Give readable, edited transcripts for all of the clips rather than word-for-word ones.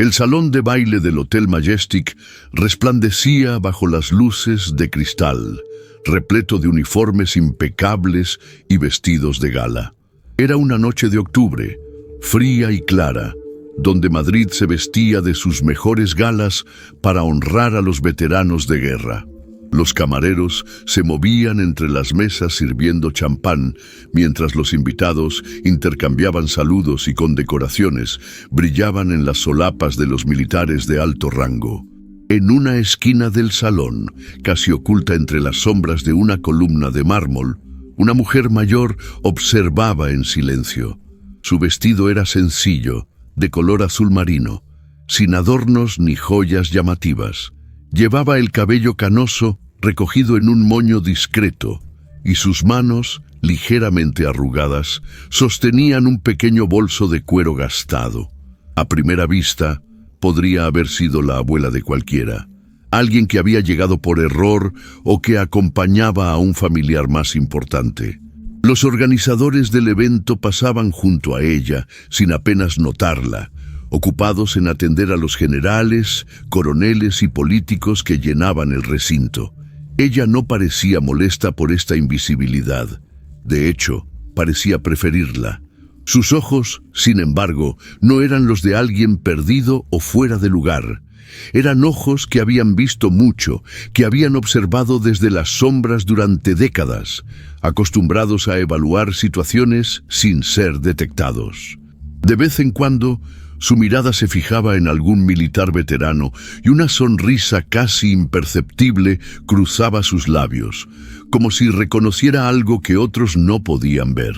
El salón de baile del Hotel Majestic resplandecía bajo las luces de cristal, repleto de uniformes impecables y vestidos de gala. Era una noche de octubre, fría y clara, donde Madrid se vestía de sus mejores galas para honrar a los veteranos de guerra. Los camareros se movían entre las mesas sirviendo champán, mientras los invitados intercambiaban saludos y condecoraciones brillaban en las solapas de los militares de alto rango. En una esquina del salón, casi oculta entre las sombras de una columna de mármol, una mujer mayor observaba en silencio. Su vestido era sencillo, de color azul marino, sin adornos ni joyas llamativas. Llevaba el cabello canoso recogido en un moño discreto, y sus manos, ligeramente arrugadas, sostenían un pequeño bolso de cuero gastado. A primera vista, podría haber sido la abuela de cualquiera, alguien que había llegado por error o que acompañaba a un familiar más importante. Los organizadores del evento pasaban junto a ella, sin apenas notarla, ocupados en atender a los generales, coroneles y políticos que llenaban el recinto. Ella no parecía molesta por esta invisibilidad. De hecho, parecía preferirla. Sus ojos, sin embargo, no eran los de alguien perdido o fuera de lugar. Eran ojos que habían visto mucho, que habían observado desde las sombras durante décadas, acostumbrados a evaluar situaciones sin ser detectados. De vez en cuando, su mirada se fijaba en algún militar veterano y una sonrisa casi imperceptible cruzaba sus labios, como si reconociera algo que otros no podían ver.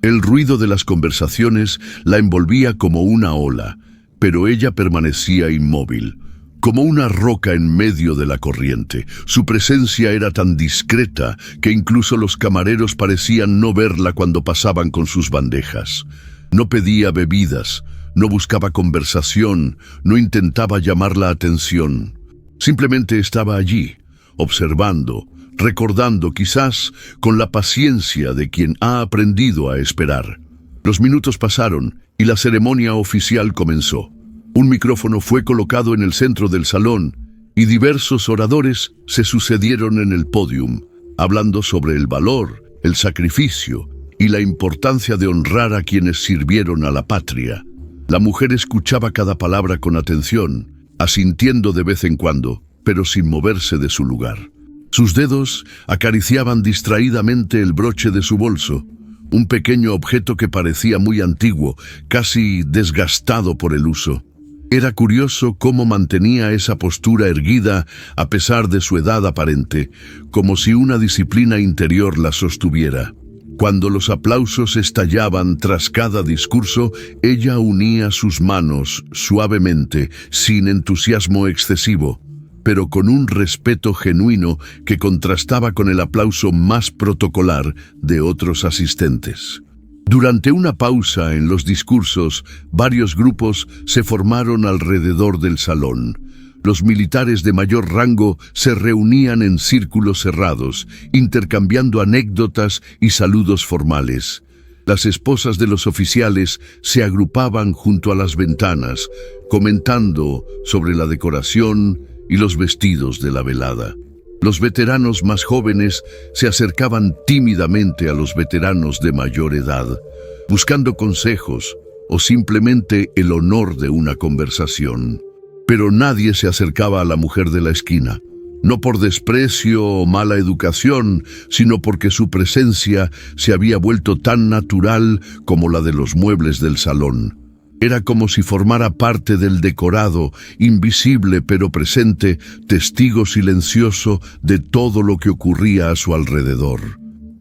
El ruido de las conversaciones la envolvía como una ola, pero ella permanecía inmóvil, como una roca en medio de la corriente. Su presencia era tan discreta que incluso los camareros parecían no verla cuando pasaban con sus bandejas. No pedía bebidas, no buscaba conversación, no intentaba llamar la atención. Simplemente estaba allí, observando, recordando, quizás con la paciencia de quien ha aprendido a esperar. Los minutos pasaron y la ceremonia oficial comenzó. Un micrófono fue colocado en el centro del salón y diversos oradores se sucedieron en el pódium, hablando sobre el valor, el sacrificio y la importancia de honrar a quienes sirvieron a la patria. La mujer escuchaba cada palabra con atención, asintiendo de vez en cuando, pero sin moverse de su lugar. Sus dedos acariciaban distraídamente el broche de su bolso, un pequeño objeto que parecía muy antiguo, casi desgastado por el uso. Era curioso cómo mantenía esa postura erguida a pesar de su edad aparente, como si una disciplina interior la sostuviera. Cuando los aplausos estallaban tras cada discurso, ella unía sus manos suavemente, sin entusiasmo excesivo, pero con un respeto genuino que contrastaba con el aplauso más protocolar de otros asistentes. Durante una pausa en los discursos, varios grupos se formaron alrededor del salón. Los militares de mayor rango se reunían en círculos cerrados, intercambiando anécdotas y saludos formales. Las esposas de los oficiales se agrupaban junto a las ventanas, comentando sobre la decoración y los vestidos de la velada. Los veteranos más jóvenes se acercaban tímidamente a los veteranos de mayor edad, buscando consejos o simplemente el honor de una conversación. Pero nadie se acercaba a la mujer de la esquina, no por desprecio o mala educación, sino porque su presencia se había vuelto tan natural como la de los muebles del salón. Era como si formara parte del decorado, invisible pero presente, testigo silencioso de todo lo que ocurría a su alrededor.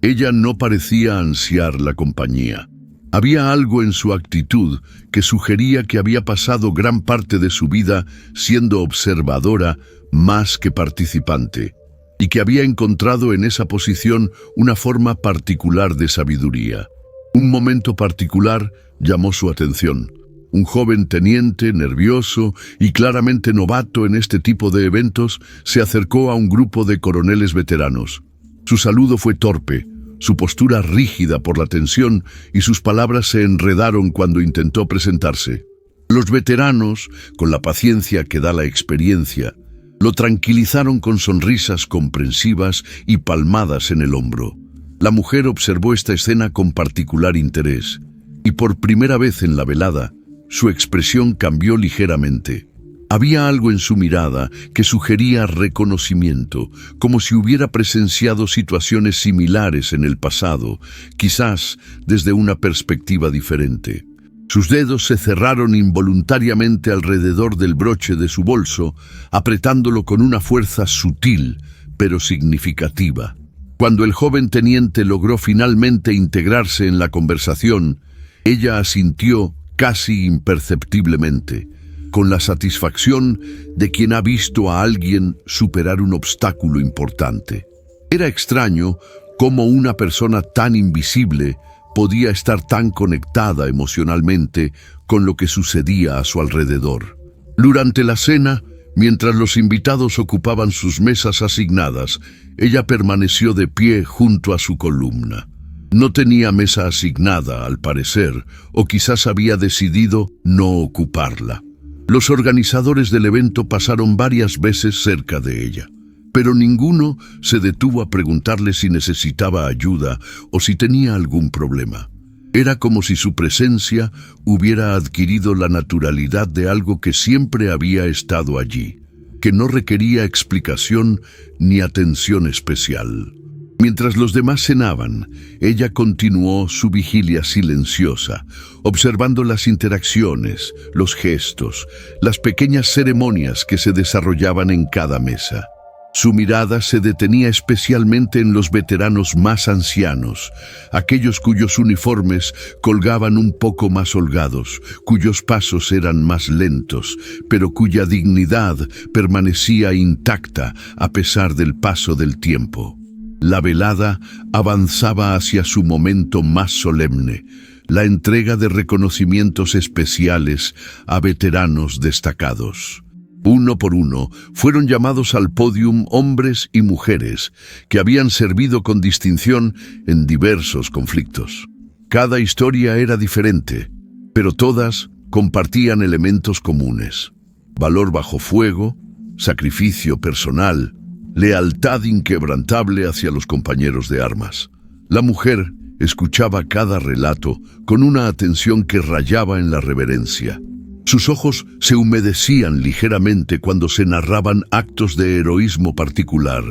Ella no parecía ansiar la compañía. Había algo en su actitud que sugería que había pasado gran parte de su vida siendo observadora más que participante, y que había encontrado en esa posición una forma particular de sabiduría. Un momento particular llamó su atención. Un joven teniente, nervioso y claramente novato en este tipo de eventos, se acercó a un grupo de coroneles veteranos. Su saludo fue torpe, su postura rígida por la tensión y sus palabras se enredaron cuando intentó presentarse. Los veteranos, con la paciencia que da la experiencia, lo tranquilizaron con sonrisas comprensivas y palmadas en el hombro. La mujer observó esta escena con particular interés, y por primera vez en la velada, su expresión cambió ligeramente. Había algo en su mirada que sugería reconocimiento, como si hubiera presenciado situaciones similares en el pasado, quizás desde una perspectiva diferente. Sus dedos se cerraron involuntariamente alrededor del broche de su bolso, apretándolo con una fuerza sutil, pero significativa. Cuando el joven teniente logró finalmente integrarse en la conversación, ella asintió casi imperceptiblemente, con la satisfacción de quien ha visto a alguien superar un obstáculo importante. Era extraño cómo una persona tan invisible podía estar tan conectada emocionalmente con lo que sucedía a su alrededor. Durante la cena, mientras los invitados ocupaban sus mesas asignadas, ella permaneció de pie junto a su columna. No tenía mesa asignada, al parecer, o quizás había decidido no ocuparla. Los organizadores del evento pasaron varias veces cerca de ella, pero ninguno se detuvo a preguntarle si necesitaba ayuda o si tenía algún problema. Era como si su presencia hubiera adquirido la naturalidad de algo que siempre había estado allí, que no requería explicación ni atención especial. Mientras los demás cenaban, ella continuó su vigilia silenciosa, observando las interacciones, los gestos, las pequeñas ceremonias que se desarrollaban en cada mesa. Su mirada se detenía especialmente en los veteranos más ancianos, aquellos cuyos uniformes colgaban un poco más holgados, cuyos pasos eran más lentos, pero cuya dignidad permanecía intacta a pesar del paso del tiempo. La velada avanzaba hacia su momento más solemne, la entrega de reconocimientos especiales a veteranos destacados. Uno por uno fueron llamados al pódium hombres y mujeres que habían servido con distinción en diversos conflictos. Cada historia era diferente, pero todas compartían elementos comunes: valor bajo fuego, sacrificio personal, lealtad inquebrantable hacia los compañeros de armas. La mujer escuchaba cada relato con una atención que rayaba en la reverencia. Sus ojos se humedecían ligeramente cuando se narraban actos de heroísmo particular,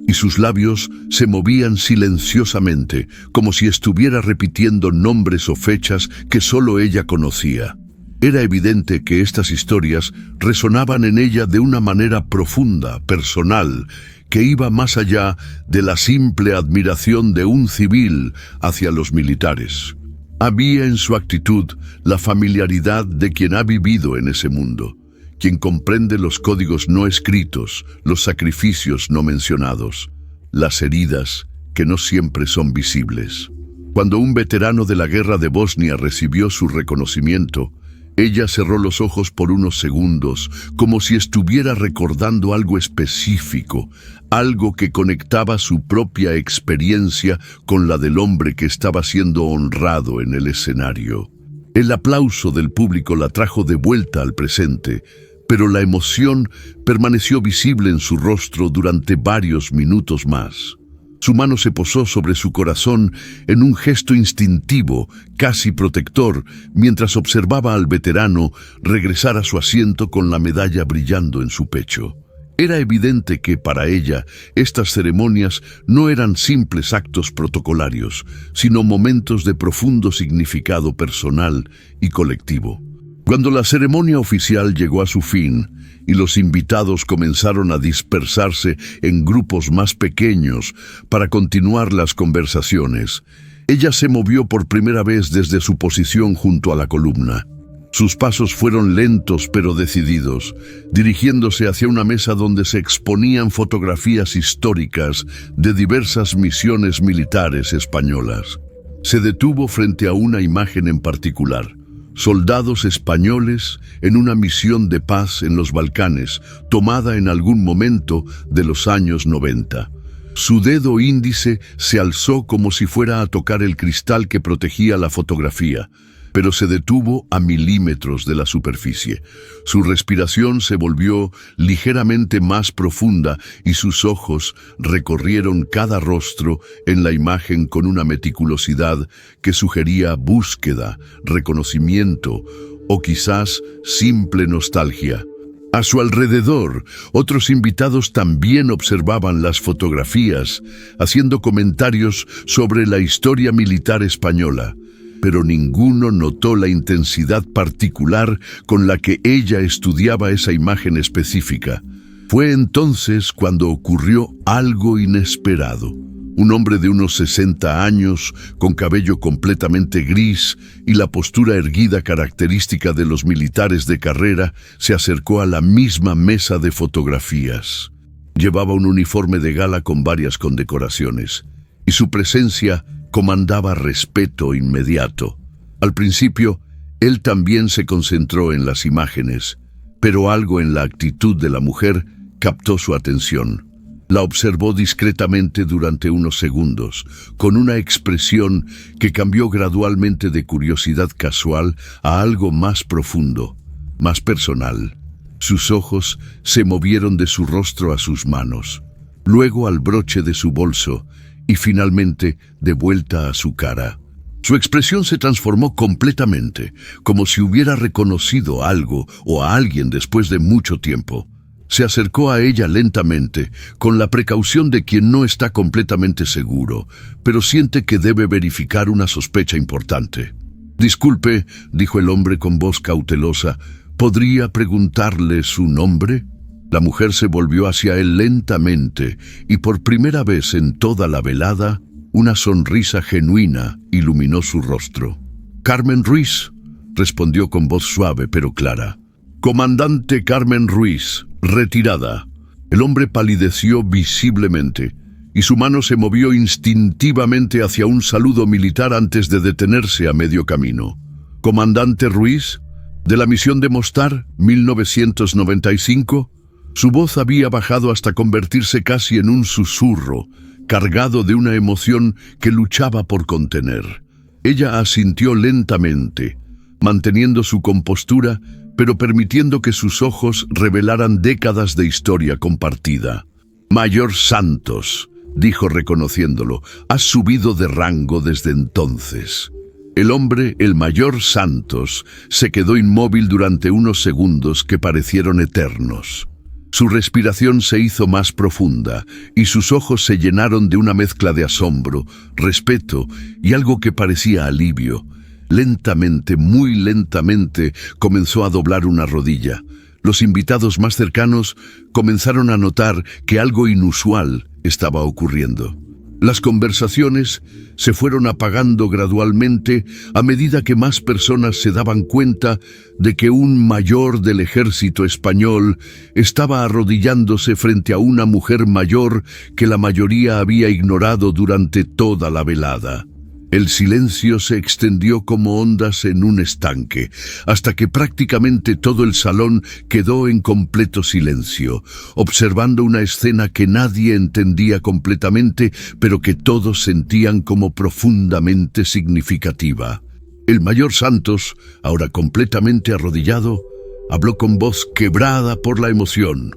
y sus labios se movían silenciosamente, como si estuviera repitiendo nombres o fechas que solo ella conocía. Era evidente que estas historias resonaban en ella de una manera profunda, personal, que iba más allá de la simple admiración de un civil hacia los militares. Había en su actitud la familiaridad de quien ha vivido en ese mundo, quien comprende los códigos no escritos, los sacrificios no mencionados, las heridas que no siempre son visibles. Cuando un veterano de la guerra de Bosnia recibió su reconocimiento, ella cerró los ojos por unos segundos, como si estuviera recordando algo específico, algo que conectaba su propia experiencia con la del hombre que estaba siendo honrado en el escenario. El aplauso del público la trajo de vuelta al presente, pero la emoción permaneció visible en su rostro durante varios minutos más. Su mano se posó sobre su corazón en un gesto instintivo, casi protector, mientras observaba al veterano regresar a su asiento con la medalla brillando en su pecho. Era evidente que, para ella, estas ceremonias no eran simples actos protocolarios, sino momentos de profundo significado personal y colectivo. Cuando la ceremonia oficial llegó a su fin y los invitados comenzaron a dispersarse en grupos más pequeños para continuar las conversaciones, ella se movió por primera vez desde su posición junto a la columna. Sus pasos fueron lentos pero decididos, dirigiéndose hacia una mesa donde se exponían fotografías históricas de diversas misiones militares españolas. Se detuvo frente a una imagen en particular: soldados españoles en una misión de paz en los Balcanes, tomada en algún momento de los años 90. Su dedo índice se alzó como si fuera a tocar el cristal que protegía la fotografía, pero se detuvo a milímetros de la superficie. Su respiración se volvió ligeramente más profunda y sus ojos recorrieron cada rostro en la imagen con una meticulosidad que sugería búsqueda, reconocimiento o quizás simple nostalgia. A su alrededor, otros invitados también observaban las fotografías, haciendo comentarios sobre la historia militar española, pero ninguno notó la intensidad particular con la que ella estudiaba esa imagen específica. Fue entonces cuando ocurrió algo inesperado. Un hombre de unos 60 años, con cabello completamente gris y la postura erguida característica de los militares de carrera, se acercó a la misma mesa de fotografías. Llevaba un uniforme de gala con varias condecoraciones, y su presencia comandaba respeto inmediato. Al principio, él también se concentró en las imágenes, pero algo en la actitud de la mujer captó su atención. La observó discretamente durante unos segundos, con una expresión que cambió gradualmente de curiosidad casual a algo más profundo, más personal. Sus ojos se movieron de su rostro a sus manos, luego al broche de su bolso y finalmente de vuelta a su cara. Su expresión se transformó completamente, como si hubiera reconocido algo o a alguien después de mucho tiempo. Se acercó a ella lentamente, con la precaución de quien no está completamente seguro, pero siente que debe verificar una sospecha importante. «Disculpe», dijo el hombre con voz cautelosa, «¿podría preguntarle su nombre?» La mujer se volvió hacia él lentamente, y por primera vez en toda la velada, una sonrisa genuina iluminó su rostro. «Carmen Ruiz», respondió con voz suave pero clara. «Comandante Carmen Ruiz, retirada». El hombre palideció visiblemente, y su mano se movió instintivamente hacia un saludo militar antes de detenerse a medio camino. «Comandante Ruiz, de la misión de Mostar, 1995». Su voz había bajado hasta convertirse casi en un susurro, cargado de una emoción que luchaba por contener. Ella asintió lentamente, manteniendo su compostura, pero permitiendo que sus ojos revelaran décadas de historia compartida. «Mayor Santos», dijo reconociéndolo, «has subido de rango desde entonces». El hombre, el Mayor Santos, se quedó inmóvil durante unos segundos que parecieron eternos. Su respiración se hizo más profunda y sus ojos se llenaron de una mezcla de asombro, respeto y algo que parecía alivio. Lentamente, muy lentamente, comenzó a doblar una rodilla. Los invitados más cercanos comenzaron a notar que algo inusual estaba ocurriendo. Las conversaciones se fueron apagando gradualmente a medida que más personas se daban cuenta de que un mayor del ejército español estaba arrodillándose frente a una mujer mayor que la mayoría había ignorado durante toda la velada. El silencio se extendió como ondas en un estanque, hasta que prácticamente todo el salón quedó en completo silencio, observando una escena que nadie entendía completamente, pero que todos sentían como profundamente significativa. El Mayor Santos, ahora completamente arrodillado, habló con voz quebrada por la emoción.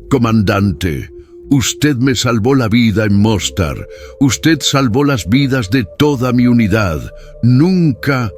«Comandante, usted me salvó la vida en Mostar. Usted salvó las vidas de toda mi unidad. Nunca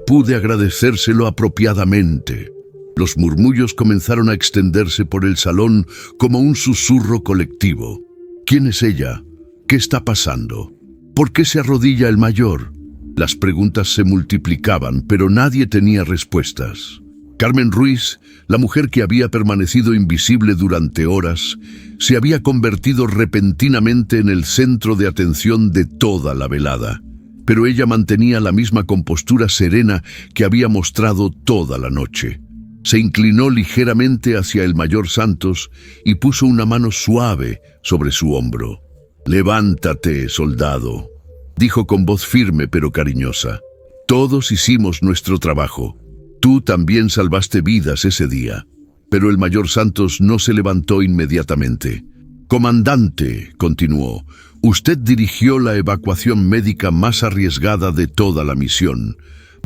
pude agradecérselo apropiadamente». Los murmullos comenzaron a extenderse por el salón como un susurro colectivo. ¿Quién es ella? ¿Qué está pasando? ¿Por qué se arrodilla el mayor? Las preguntas se multiplicaban, pero nadie tenía respuestas. Carmen Ruiz, la mujer que había permanecido invisible durante horas, se había convertido repentinamente en el centro de atención de toda la velada. Pero ella mantenía la misma compostura serena que había mostrado toda la noche. Se inclinó ligeramente hacia el Mayor Santos y puso una mano suave sobre su hombro. «Levántate, soldado», dijo con voz firme pero cariñosa. «Todos hicimos nuestro trabajo. Tú también salvaste vidas ese día». Pero el Mayor Santos no se levantó inmediatamente. «Comandante», continuó, «usted dirigió la evacuación médica más arriesgada de toda la misión.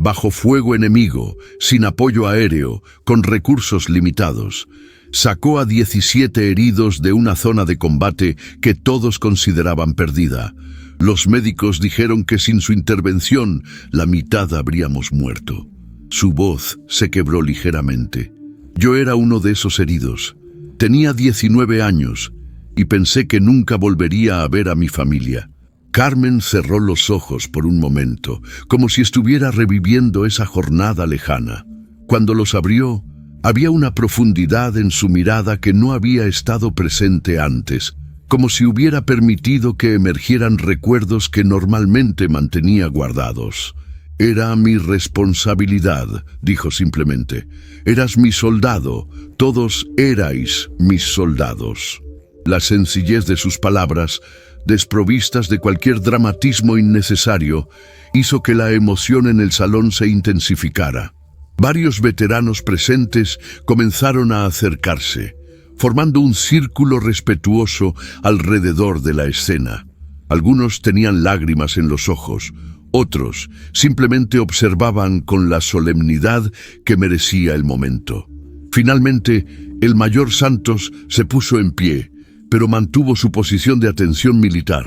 bajo fuego enemigo, sin apoyo aéreo, con recursos limitados. Sacó a 17 heridos de una zona de combate que todos consideraban perdida. Los médicos dijeron que sin su intervención, la mitad habríamos muerto. Su voz se quebró ligeramente. Yo era uno de esos heridos. Tenía 19 años y pensé que nunca volvería a ver a mi familia. Carmen cerró los ojos por un momento, como si estuviera reviviendo esa jornada lejana. Cuando los abrió, había una profundidad en su mirada que no había estado presente antes, como si hubiera permitido que emergieran recuerdos que normalmente mantenía guardados. «Era mi responsabilidad», dijo simplemente. «Eras mi soldado, todos erais mis soldados». La sencillez de sus palabras, desprovistas de cualquier dramatismo innecesario, hizo que la emoción en el salón se intensificara. Varios veteranos presentes comenzaron a acercarse, formando un círculo respetuoso alrededor de la escena. Algunos tenían lágrimas en los ojos, otros simplemente observaban con la solemnidad que merecía el momento. Finalmente, el mayor Santos se puso en pie, pero mantuvo su posición de atención militar.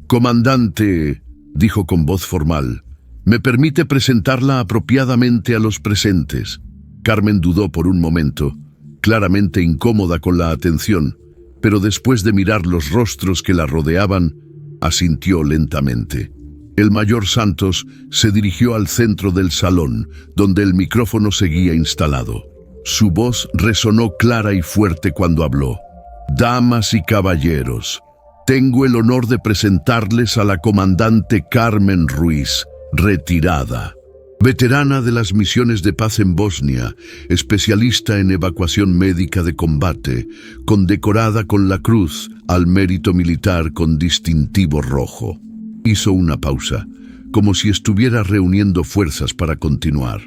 «Comandante», dijo con voz formal, «¿me permite presentarla apropiadamente a los presentes?» Carmen dudó por un momento, claramente incómoda con la atención, pero después de mirar los rostros que la rodeaban, asintió lentamente. El mayor Santos se dirigió al centro del salón, donde el micrófono seguía instalado. Su voz resonó clara y fuerte cuando habló. «Damas y caballeros, tengo el honor de presentarles a la comandante Carmen Ruiz, retirada. Veterana de las misiones de paz en Bosnia, especialista en evacuación médica de combate, condecorada con la Cruz al Mérito Militar con distintivo rojo». Hizo una pausa, como si estuviera reuniendo fuerzas para continuar.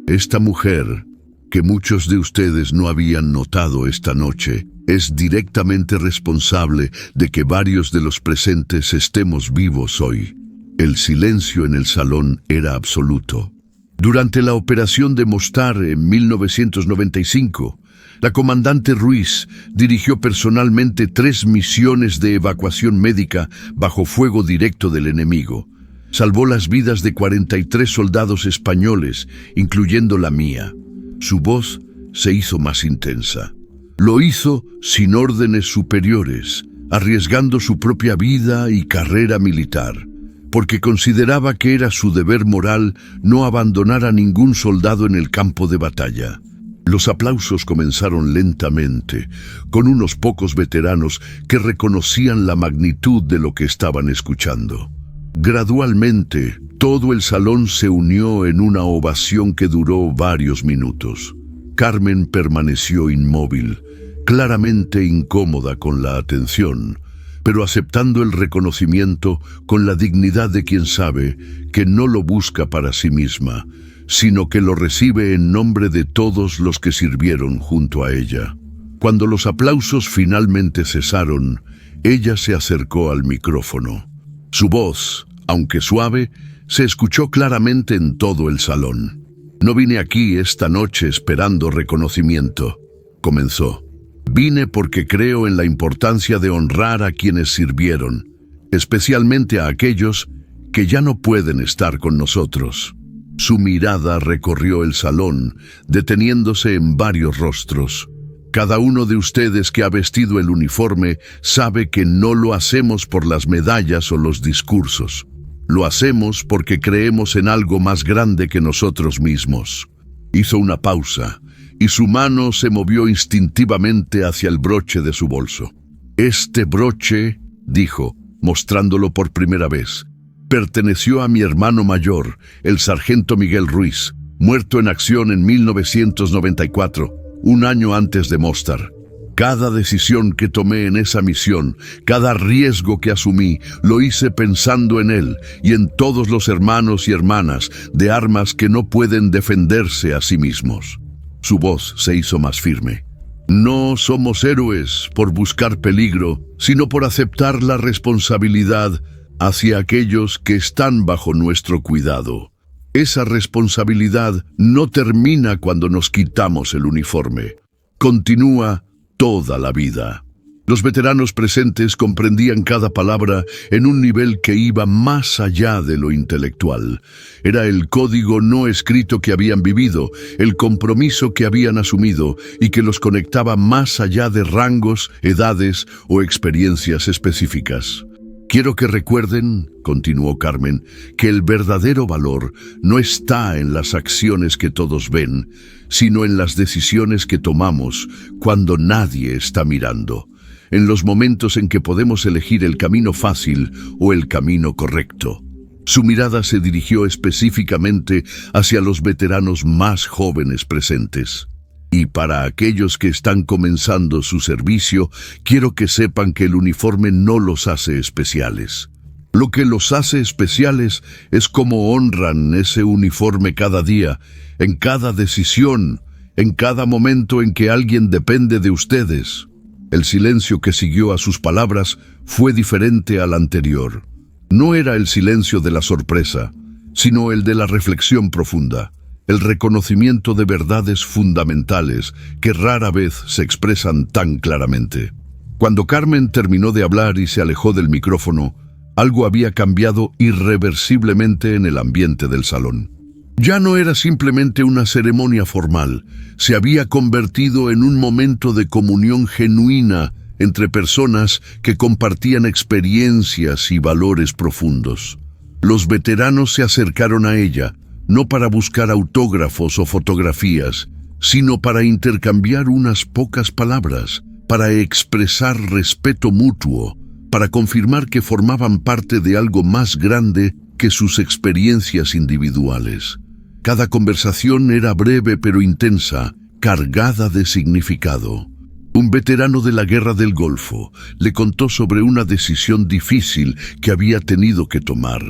«Esta mujer, que muchos de ustedes no habían notado esta noche, es directamente responsable de que varios de los presentes estemos vivos hoy». El silencio en el salón era absoluto. Durante la operación de Mostar en 1995, la comandante Ruiz dirigió personalmente 3 misiones de evacuación médica bajo fuego directo del enemigo. Salvó las vidas de 43 soldados españoles, incluyendo la mía. Su voz se hizo más intensa. Lo hizo sin órdenes superiores, arriesgando su propia vida y carrera militar, porque consideraba que era su deber moral no abandonar a ningún soldado en el campo de batalla. Los aplausos comenzaron lentamente, con unos pocos veteranos que reconocían la magnitud de lo que estaban escuchando. Gradualmente, todo el salón se unió en una ovación que duró varios minutos. Carmen permaneció inmóvil, claramente incómoda con la atención, pero aceptando el reconocimiento con la dignidad de quien sabe que no lo busca para sí misma, sino que lo recibe en nombre de todos los que sirvieron junto a ella. Cuando los aplausos finalmente cesaron, ella se acercó al micrófono. Su voz, aunque suave, se escuchó claramente en todo el salón. «No vine aquí esta noche esperando reconocimiento», comenzó. «Vine porque creo en la importancia de honrar a quienes sirvieron, especialmente a aquellos que ya no pueden estar con nosotros». Su mirada recorrió el salón, deteniéndose en varios rostros. «Cada uno de ustedes que ha vestido el uniforme sabe que no lo hacemos por las medallas o los discursos. Lo hacemos porque creemos en algo más grande que nosotros mismos». Hizo una pausa, y su mano se movió instintivamente hacia el broche de su bolso. «Este broche», dijo, mostrándolo por primera vez, «perteneció a mi hermano mayor, el sargento Miguel Ruiz, muerto en acción en 1994, un año antes de Mostar. Cada decisión que tomé en esa misión, cada riesgo que asumí, lo hice pensando en él y en todos los hermanos y hermanas de armas que no pueden defenderse a sí mismos». Su voz se hizo más firme. «No somos héroes por buscar peligro, sino por aceptar la responsabilidad hacia aquellos que están bajo nuestro cuidado. Esa responsabilidad no termina cuando nos quitamos el uniforme. Continúa toda la vida. Los veteranos presentes comprendían cada palabra en un nivel que iba más allá de lo intelectual. Era el código no escrito que habían vivido, el compromiso que habían asumido y que los conectaba más allá de rangos, edades o experiencias específicas. Quiero que recuerden, continuó Carmen, que el verdadero valor no está en las acciones que todos ven, sino en las decisiones que tomamos cuando nadie está mirando, en los momentos en que podemos elegir el camino fácil o el camino correcto. Su mirada se dirigió específicamente hacia los veteranos más jóvenes presentes. Y para aquellos que están comenzando su servicio, quiero que sepan que el uniforme no los hace especiales. Lo que los hace especiales es cómo honran ese uniforme cada día, en cada decisión, en cada momento en que alguien depende de ustedes. El silencio que siguió a sus palabras fue diferente al anterior. No era el silencio de la sorpresa, sino el de la reflexión profunda, el reconocimiento de verdades fundamentales que rara vez se expresan tan claramente. Cuando Carmen terminó de hablar y se alejó del micrófono, algo había cambiado irreversiblemente en el ambiente del salón. Ya no era simplemente una ceremonia formal, se había convertido en un momento de comunión genuina entre personas que compartían experiencias y valores profundos. Los veteranos se acercaron a ella, no para buscar autógrafos o fotografías, sino para intercambiar unas pocas palabras, para expresar respeto mutuo, para confirmar que formaban parte de algo más grande que sus experiencias individuales. Cada conversación era breve pero intensa, cargada de significado. Un veterano de la Guerra del Golfo le contó sobre una decisión difícil que había tenido que tomar.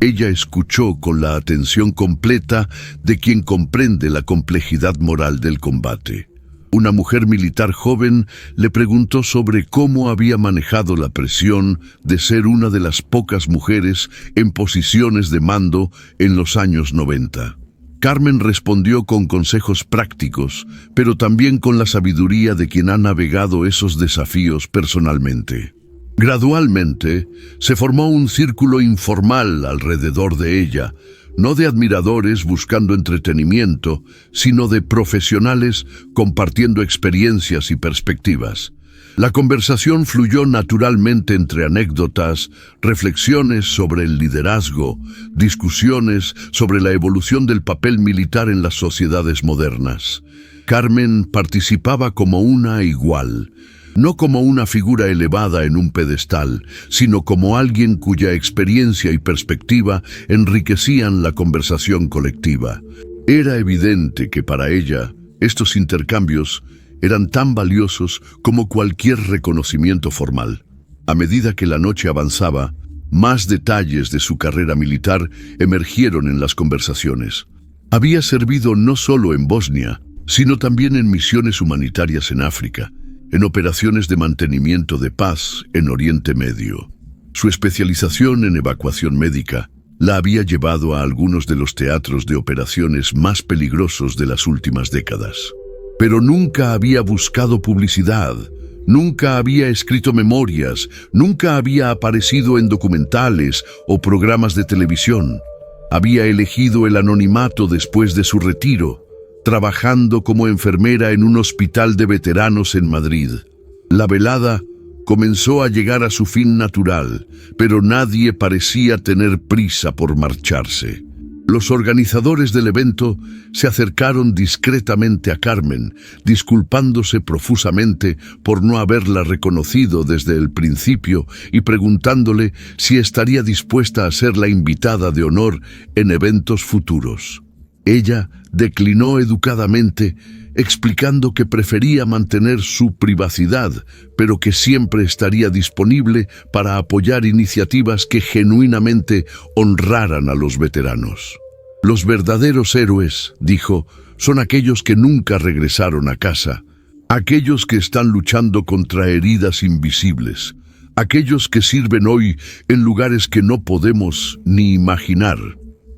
Ella escuchó con la atención completa de quien comprende la complejidad moral del combate. Una mujer militar joven le preguntó sobre cómo había manejado la presión de ser una de las pocas mujeres en posiciones de mando en los años 90. Carmen respondió con consejos prácticos, pero también con la sabiduría de quien ha navegado esos desafíos personalmente. Gradualmente, se formó un círculo informal alrededor de ella, no de admiradores buscando entretenimiento, sino de profesionales compartiendo experiencias y perspectivas. La conversación fluyó naturalmente entre anécdotas, reflexiones sobre el liderazgo, discusiones sobre la evolución del papel militar en las sociedades modernas. Carmen participaba como una igual, no como una figura elevada en un pedestal, sino como alguien cuya experiencia y perspectiva enriquecían la conversación colectiva. Era evidente que para ella, estos intercambios eran tan valiosos como cualquier reconocimiento formal. A medida que la noche avanzaba, más detalles de su carrera militar emergieron en las conversaciones. Había servido no solo en Bosnia, sino también en misiones humanitarias en África, en operaciones de mantenimiento de paz en Oriente Medio. Su especialización en evacuación médica la había llevado a algunos de los teatros de operaciones más peligrosos de las últimas décadas. Pero nunca había buscado publicidad, nunca había escrito memorias, nunca había aparecido en documentales o programas de televisión. Había elegido el anonimato después de su retiro, trabajando como enfermera en un hospital de veteranos en Madrid. La velada comenzó a llegar a su fin natural, pero nadie parecía tener prisa por marcharse. Los organizadores del evento se acercaron discretamente a Carmen, disculpándose profusamente por no haberla reconocido desde el principio y preguntándole si estaría dispuesta a ser la invitada de honor en eventos futuros. Ella declinó educadamente, explicando que prefería mantener su privacidad, pero que siempre estaría disponible para apoyar iniciativas que genuinamente honraran a los veteranos. Los verdaderos héroes, dijo, son aquellos que nunca regresaron a casa, aquellos que están luchando contra heridas invisibles, aquellos que sirven hoy en lugares que no podemos ni imaginar.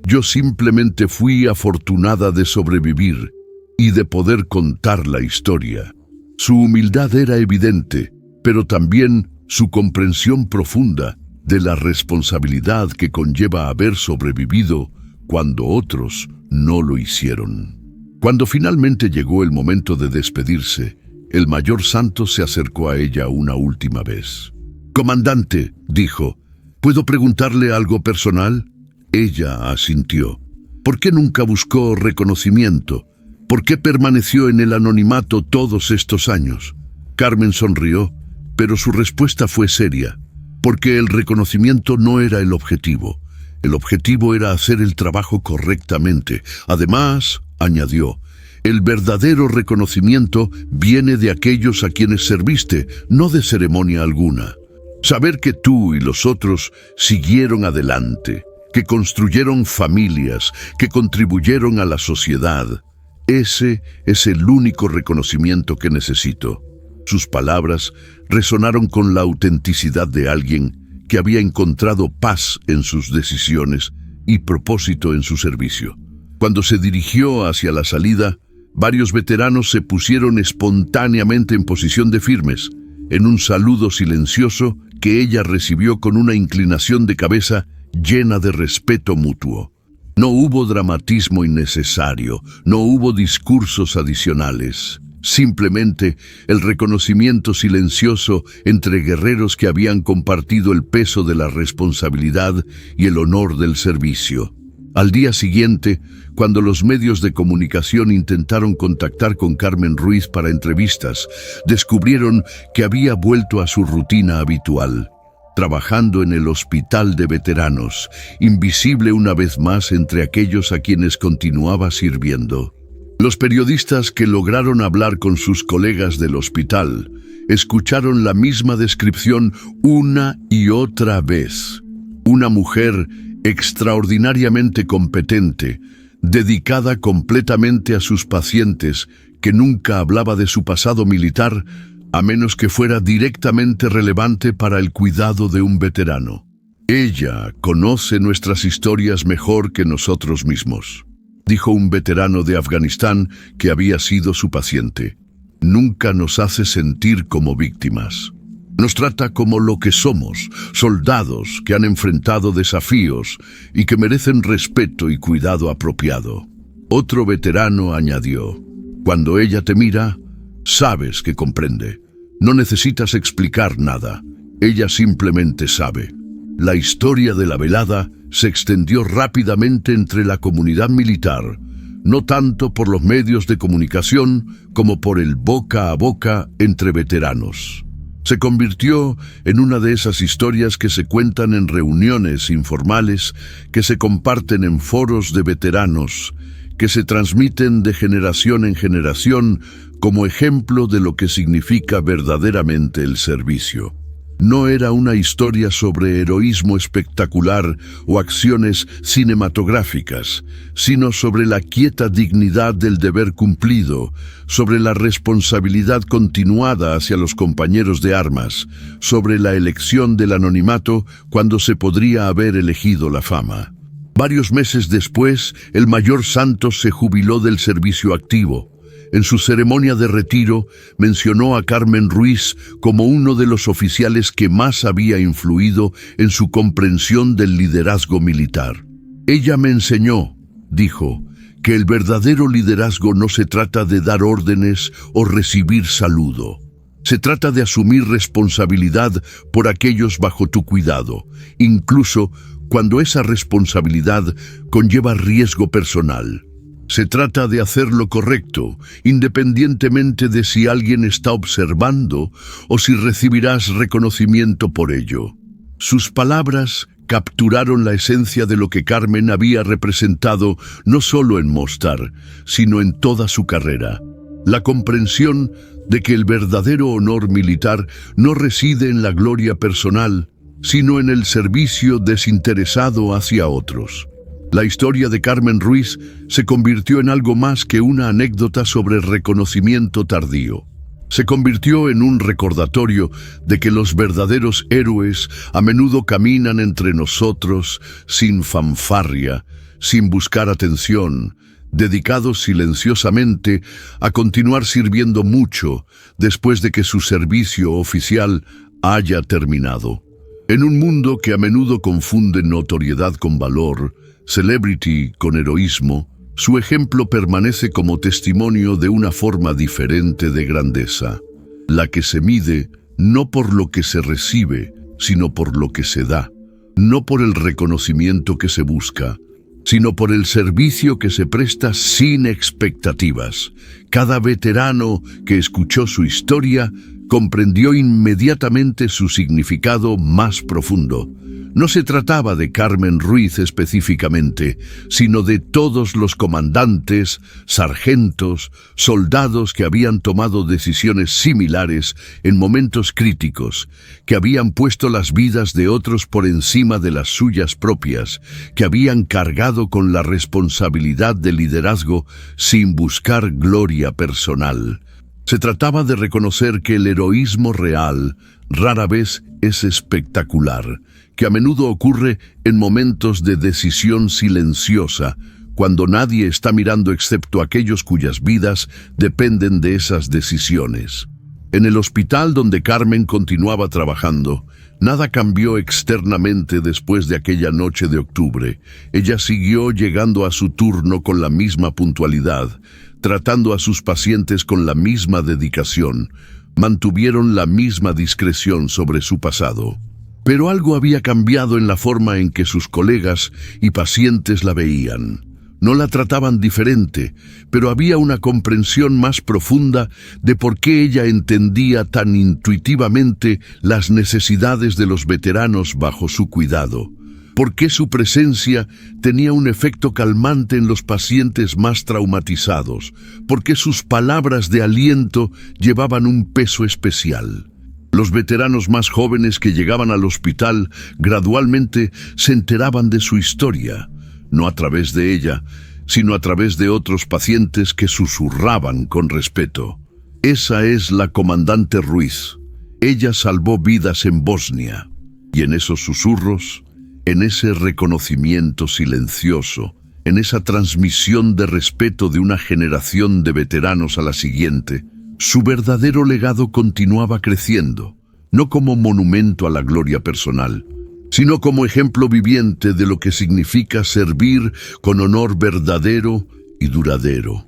Yo simplemente fui afortunada de sobrevivir y de poder contar la historia. Su humildad era evidente, pero también su comprensión profunda de la responsabilidad que conlleva haber sobrevivido cuando otros no lo hicieron. Cuando finalmente llegó el momento de despedirse, el mayor Santos se acercó a ella una última vez. «Comandante», dijo, «¿puedo preguntarle algo personal?» Ella asintió. «¿Por qué nunca buscó reconocimiento? ¿Por qué permaneció en el anonimato todos estos años?» Carmen sonrió, pero su respuesta fue seria. Porque el reconocimiento no era el objetivo. El objetivo era hacer el trabajo correctamente. Además, añadió, el verdadero reconocimiento viene de aquellos a quienes serviste, no de ceremonia alguna. Saber que tú y los otros siguieron adelante, que construyeron familias, que contribuyeron a la sociedad, ese es el único reconocimiento que necesito. Sus palabras resonaron con la autenticidad de alguien que había encontrado paz en sus decisiones y propósito en su servicio. Cuando se dirigió hacia la salida, varios veteranos se pusieron espontáneamente en posición de firmes, en un saludo silencioso que ella recibió con una inclinación de cabeza llena de respeto mutuo. No hubo dramatismo innecesario, no hubo discursos adicionales. Simplemente el reconocimiento silencioso entre guerreros que habían compartido el peso de la responsabilidad y el honor del servicio. Al día siguiente, cuando los medios de comunicación intentaron contactar con Carmen Ruiz para entrevistas, descubrieron que había vuelto a su rutina habitual, trabajando en el hospital de veteranos, invisible una vez más entre aquellos a quienes continuaba sirviendo. Los periodistas que lograron hablar con sus colegas del hospital escucharon la misma descripción una y otra vez. Una mujer extraordinariamente competente, dedicada completamente a sus pacientes, que nunca hablaba de su pasado militar, a menos que fuera directamente relevante para el cuidado de un veterano. Ella conoce nuestras historias mejor que nosotros mismos, dijo un veterano de Afganistán que había sido su paciente. Nunca nos hace sentir como víctimas. Nos trata como lo que somos, soldados que han enfrentado desafíos y que merecen respeto y cuidado apropiado. Otro veterano añadió, cuando ella te mira, sabes que comprende. No necesitas explicar nada. Ella simplemente sabe. La historia de la velada se extendió rápidamente entre la comunidad militar, no tanto por los medios de comunicación como por el boca a boca entre veteranos. Se convirtió en una de esas historias que se cuentan en reuniones informales, que se comparten en foros de veteranos, que se transmiten de generación en generación como ejemplo de lo que significa verdaderamente el servicio. No era una historia sobre heroísmo espectacular o acciones cinematográficas, sino sobre la quieta dignidad del deber cumplido, sobre la responsabilidad continuada hacia los compañeros de armas, sobre la elección del anonimato cuando se podría haber elegido la fama. Varios meses después, el mayor Santos se jubiló del servicio activo. En su ceremonia de retiro, mencionó a Carmen Ruiz como uno de los oficiales que más había influido en su comprensión del liderazgo militar. Ella me enseñó, dijo, que el verdadero liderazgo no se trata de dar órdenes o recibir saludo. Se trata de asumir responsabilidad por aquellos bajo tu cuidado, incluso cuando esa responsabilidad conlleva riesgo personal. Se trata de hacer lo correcto, independientemente de si alguien está observando o si recibirás reconocimiento por ello. Sus palabras capturaron la esencia de lo que Carmen había representado no solo en Mostar, sino en toda su carrera. La comprensión de que el verdadero honor militar no reside en la gloria personal, sino en el servicio desinteresado hacia otros. La historia de Carmen Ruiz se convirtió en algo más que una anécdota sobre reconocimiento tardío. Se convirtió en un recordatorio de que los verdaderos héroes a menudo caminan entre nosotros sin fanfarria, sin buscar atención, dedicados silenciosamente a continuar sirviendo mucho después de que su servicio oficial haya terminado. En un mundo que a menudo confunde notoriedad con valor, celebrity con heroísmo, su ejemplo permanece como testimonio de una forma diferente de grandeza, la que se mide no por lo que se recibe, sino por lo que se da, no por el reconocimiento que se busca, sino por el servicio que se presta sin expectativas. Cada veterano que escuchó su historia comprendió inmediatamente su significado más profundo. No se trataba de Carmen Ruiz específicamente, sino de todos los comandantes, sargentos, soldados que habían tomado decisiones similares en momentos críticos, que habían puesto las vidas de otros por encima de las suyas propias, que habían cargado con la responsabilidad de liderazgo sin buscar gloria personal. Se trataba de reconocer que el heroísmo real rara vez es espectacular, que a menudo ocurre en momentos de decisión silenciosa, cuando nadie está mirando excepto aquellos cuyas vidas dependen de esas decisiones. En el hospital donde Carmen continuaba trabajando, nada cambió externamente después de aquella noche de octubre. Ella siguió llegando a su turno con la misma puntualidad, tratando a sus pacientes con la misma dedicación. Mantuvieron la misma discreción sobre su pasado. Pero algo había cambiado en la forma en que sus colegas y pacientes la veían. No la trataban diferente, pero había una comprensión más profunda de por qué ella entendía tan intuitivamente las necesidades de los veteranos bajo su cuidado. Por qué su presencia tenía un efecto calmante en los pacientes más traumatizados. Por qué sus palabras de aliento llevaban un peso especial. Los veteranos más jóvenes que llegaban al hospital gradualmente se enteraban de su historia, no a través de ella, sino a través de otros pacientes que susurraban con respeto. Esa es la comandante Ruiz. Ella salvó vidas en Bosnia. Y en esos susurros, en ese reconocimiento silencioso, en esa transmisión de respeto de una generación de veteranos a la siguiente, su verdadero legado continuaba creciendo, no como monumento a la gloria personal, sino como ejemplo viviente de lo que significa servir con honor verdadero y duradero.